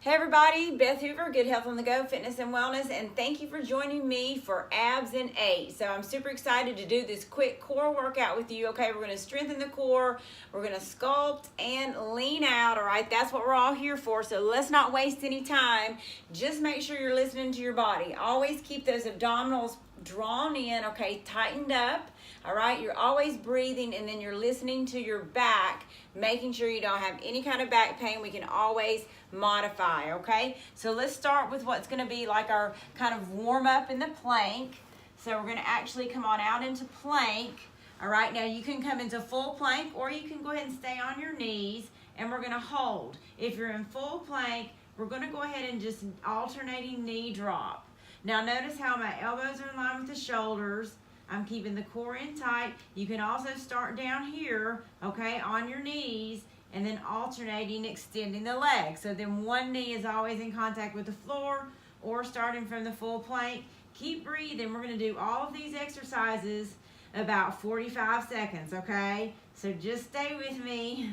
Hey everybody, Beth Hoover, Good Health on the Go, Fitness and Wellness, and thank you for joining me for Abs in 8. So I'm super excited to do this quick core workout with you. Okay, we're going to strengthen the core, we're going to sculpt and lean out, all right? That's what we're all here for, so let's not waste any time. Just make sure you're listening to your body. Always keep those abdominals drawn in, okay, tightened up, all right? You're always breathing, and then you're listening to your back, making sure you don't have any kind of back pain. We can always modify, okay? So let's start with what's going to be like our kind of warm up in the plank. So we're going to actually come on out into plank. All right, now you can come into full plank, or you can go ahead and stay on your knees, and we're going to hold. If you're in full plank, we're going to go ahead and just alternating knee drop. Now notice how my elbows are in line with the shoulders. I'm keeping the core in tight. You can also start down here, okay, on your knees, and then alternating, extending the leg. So then one knee is always in contact with the floor, or starting from the full plank. Keep breathing. We're going to do all of these exercises about 45 seconds, okay? So just stay with me.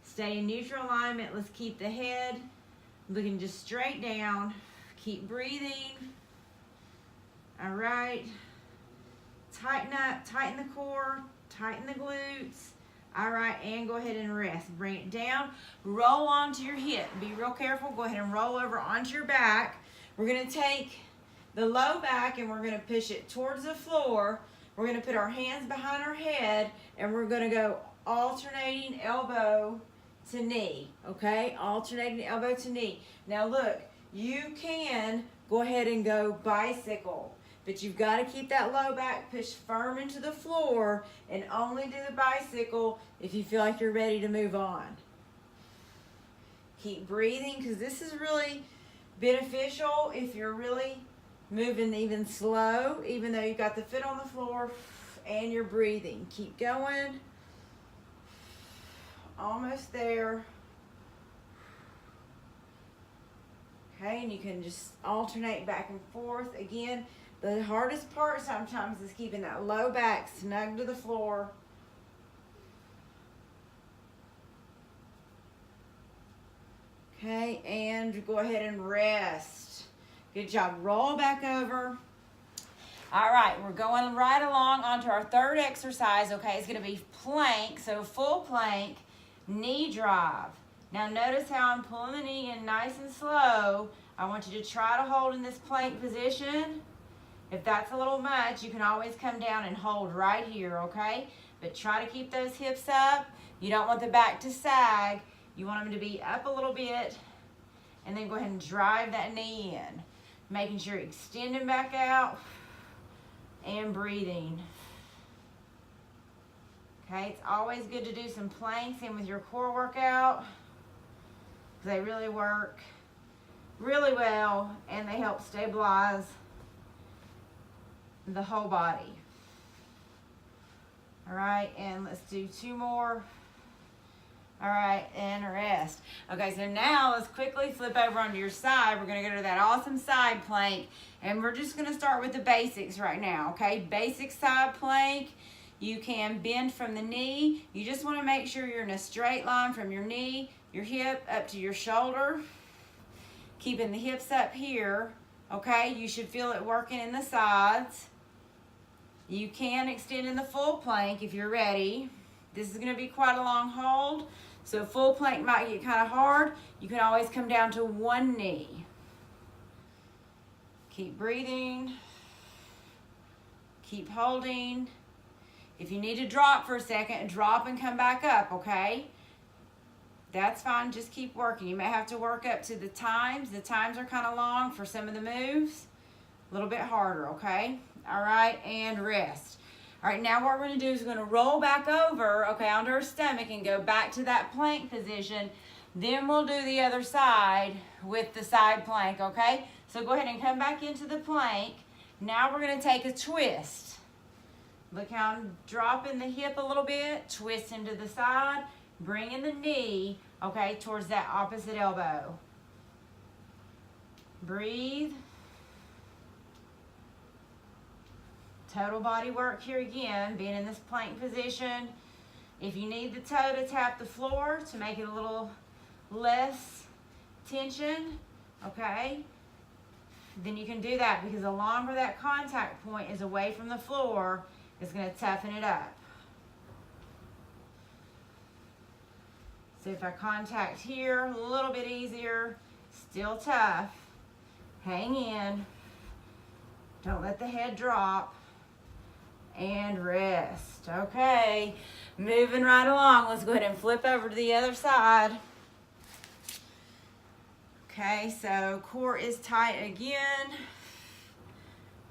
Stay in neutral alignment. Let's keep the head looking just straight down. Keep breathing. All right. Tighten up, tighten the core, tighten the glutes. All right, and go ahead and rest. Bring it down, roll onto your hip. Be real careful. Go ahead and roll over onto your back. We're going to take the low back and we're going to push it towards the floor. We're going to put our hands behind our head, and we're going to go alternating elbow to knee, okay? Alternating elbow to knee. Now look, you can go ahead and go bicycle, but you've got to keep that low back pushed firm into the floor, and only do the bicycle if you feel like you're ready to move on. Keep breathing, because this is really beneficial if you're really moving even slow, even though you've got the foot on the floor and you're breathing. Keep going. Almost there. Okay, and you can just alternate back and forth. Again, the hardest part sometimes is keeping that low back snug to the floor. Okay, and go ahead and rest. Good job. Roll back over. All right, we're going right along onto our third exercise, okay? It's going to be plank, so full plank, knee drive. Now notice how I'm pulling the knee in nice and slow. I want you to try to hold in this plank position. If that's a little much, you can always come down and hold right here, okay? But try to keep those hips up. You don't want the back to sag. You want them to be up a little bit, and then go ahead and drive that knee in. Making sure you're extending back out and breathing. Okay, it's always good to do some planks in with your core workout. They really work really well, and they help stabilize the whole body. All right, and let's do two more. All right, and rest. Okay, so now let's quickly flip over onto your side. We're gonna go to that awesome side plank, and we're just gonna start with the basics right now, okay? Basic side plank. You can bend from the knee. You just wanna make sure you're in a straight line from your knee, your hip, up to your shoulder. Keeping the hips up here, okay? You should feel it working in the sides. You can extend in the full plank if you're ready. This is gonna be quite a long hold, so full plank might get kind of hard. You can always come down to one knee. Keep breathing. Keep holding. If you need to drop for a second, drop and come back up, okay? That's fine, just keep working. You may have to work up to the times. The times are kind of long for some of the moves. A little bit harder, okay? All right, and rest. All right, now what we're gonna do is we're gonna roll back over, okay, onto our stomach and go back to that plank position. Then we'll do the other side with the side plank, okay? So go ahead and come back into the plank. Now we're gonna take a twist. Look how I'm dropping the hip a little bit, twist into the side, bringing the knee, okay, towards that opposite elbow. Breathe. Total body work here again, being in this plank position. If you need the toe to tap the floor to make it a little less tension, okay, then you can do that, because the longer that contact point is away from the floor, it's going to toughen it up. So if I contact here, a little bit easier, still tough. Hang in. Don't let the head drop. And rest. Okay, moving right along. Let's go ahead and flip over to the other side. Okay, so core is tight again,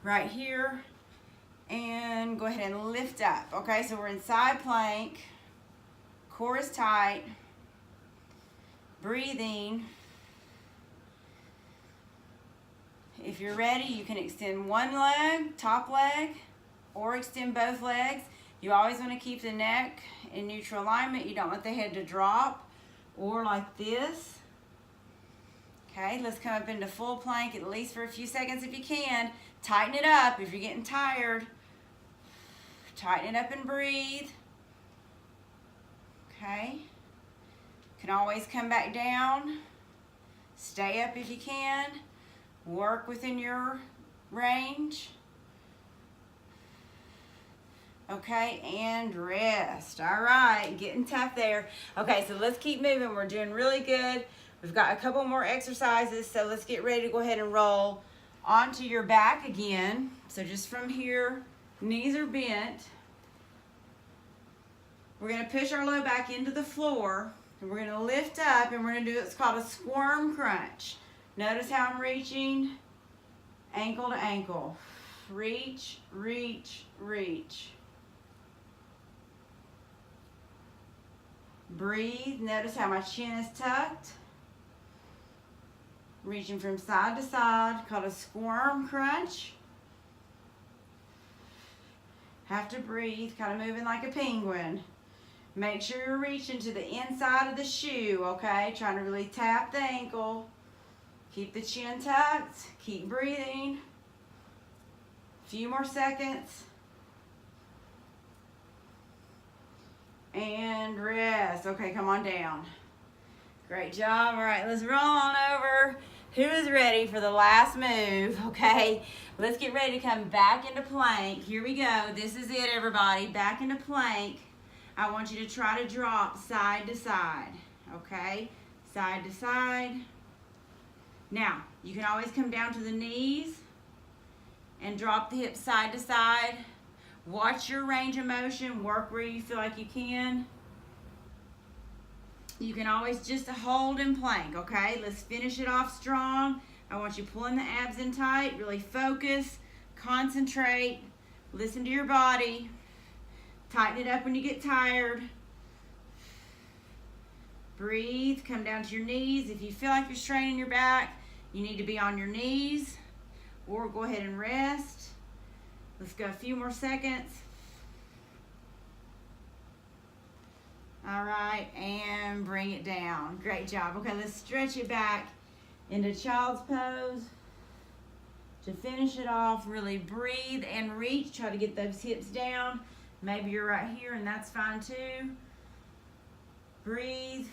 right here. And go ahead and lift up. Okay, so we're in side plank. Core is tight. Breathing. If you're ready, you can extend one leg, top leg, or extend both legs. You always want to keep the neck in neutral alignment. You don't want the head to drop, or like this. Okay, let's come up into full plank, at least for a few seconds if you can. Tighten it up if you're getting tired. Tighten it up and breathe. Okay. Can always come back down. Stay up if you can. Work within your range. Okay, and rest. All right, getting tough there. Okay, so let's keep moving. We're doing really good. We've got a couple more exercises, so let's get ready to go ahead and roll onto your back again. So just from here, knees are bent. We're going to push our low back into the floor, and we're going to lift up, and we're going to do what's called a squirm crunch. Notice how I'm reaching ankle to ankle. Reach, reach, reach. Breathe. Notice how my chin is tucked. Reaching from side to side, called a squirm crunch. Have to breathe, kind of moving like a penguin. Make sure you're reaching to the inside of the shoe, okay? Trying to really tap the ankle. Keep the chin tucked. Keep breathing. A few more seconds. And rest. Okay, come on down. Great job. All right, let's roll on over. Who is ready for the last move? Okay, let's get ready to come back into plank. Here we go. This is it, everybody. Back into plank. I want you to try to drop side to side. Okay, side to side. Now, you can always come down to the knees and drop the hips side to side. Watch your range of motion. Work where you feel like you can. You can always just hold in plank, okay? Let's finish it off strong. I want you pulling the abs in tight. Really focus, concentrate, listen to your body. Tighten it up when you get tired. Breathe, come down to your knees. If you feel like you're straining your back, you need to be on your knees, or go ahead and rest. Let's go a few more seconds. All right, and bring it down. Great job. Okay, let's stretch it back into child's pose. To finish it off, really breathe and reach. Try to get those hips down. Maybe you're right here, and that's fine too. Breathe.